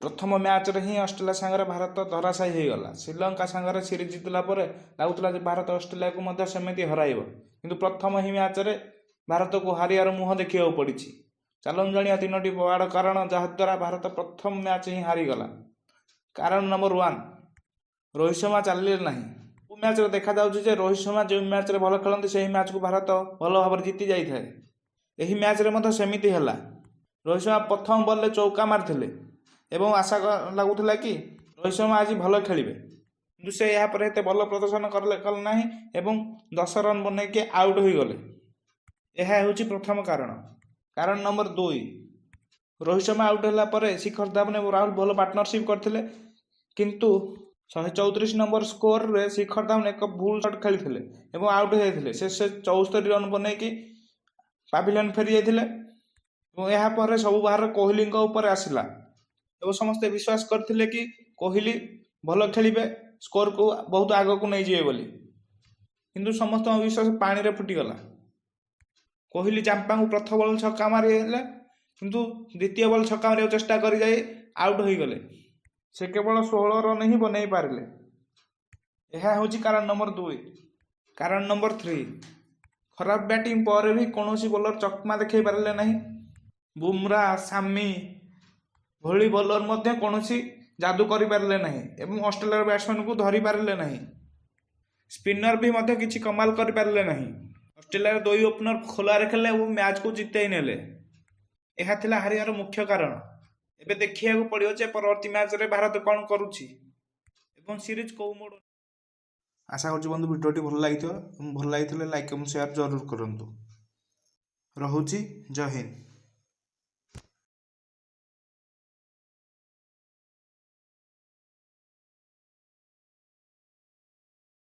प्रथम मैच रे ही ऑस्ट्रेलिया सांगरे भारत धराशायी हो गला। श्रीलंका सांगरे सीरीज जितला परे लागुतला जे भारत ऑस्ट्रेलिया को मध्य सेमिति हराइबो, किंतु प्रथम ही मैच रे भारत को हारियार मुह देखिया पड़ी। चलन जानिया तीनोटी बड़ कारण जहाद्वारा भारत प्रथम मैच ही हारीगला। कारण नंबर 1, रोहित शर्मा चलिले नहीं। मैच रे देखा जाउछि रोहित शर्मा जो मैच रे भल खेलती से मैच को भारत भल भाव जीति जाए। यही मैच रे मध्य सेमिति हला। रोहित शर्मा प्रथम बॉल चौका मारथिले एवं आशा लगुला कि रोहित शर्मा आज भल खेलिबे, किंतु से यहाँ पर एते भल प्रदर्शन कले नहीं एवं 10 रन बनैके आउट हो गले। यह हूँ प्रथम कारण। कारण नंबर 2, रोहित शर्मा आउट होला परे शिखर धवन और राहुल भल पार्टनरशिप करथिले, किंतु 134 नंबर स्कोर रे शिखर धवन एक भूल शॉट खेली एवं आउट होते। से 74 रन बनैकी पाविलियन फेरी जाइथिले। यहाँ पर सब बाहर कोहली ऊपर आसला एवं समस्ते विश्वास करथिले कि कोहली भल खेलिबे, स्कोर को बहुत आग को नहीं जाए बोली, किंतु समस्त विश्वास पानी रे फुटीगला। कोहली जाम्पा को प्रथम बॉल छक्का मारी, किंतु द्वितीय बॉल छक्का मारे चेष्टा कर जाए आउट हो गले। से केवल 16 रन ही बनई पारे। यह हूँ कारण नंबर 2। कारण नंबर 3, खराब बैटिंग पर भी कौन बॉलर चकमा देखई पारे नहीं। बुमरा, सामी भली बॉलर मध्य कौन जादू कर पारे नहीं एवं ऑस्ट्रेलिया बैट्समैन को धरी पारे नहीं। स्पिनर भी मध्य किसी कमाल कर पारे नहीं। ऑस्ट्रेलिया 2 ओपनर खोलारे खेले और मैच को जितई नेले। यह थिला हारियार मुख्य कारण। एबे देखिया को पड़ियो जे परवर्ती मैच रे भारत कौन करूची एवं सीरीज को मोड़। आशा करछु बंधु वीडियोटी भल लागिथियो लाइक एवं शेयर जरूर करंतु। रहुची। जय हिंद।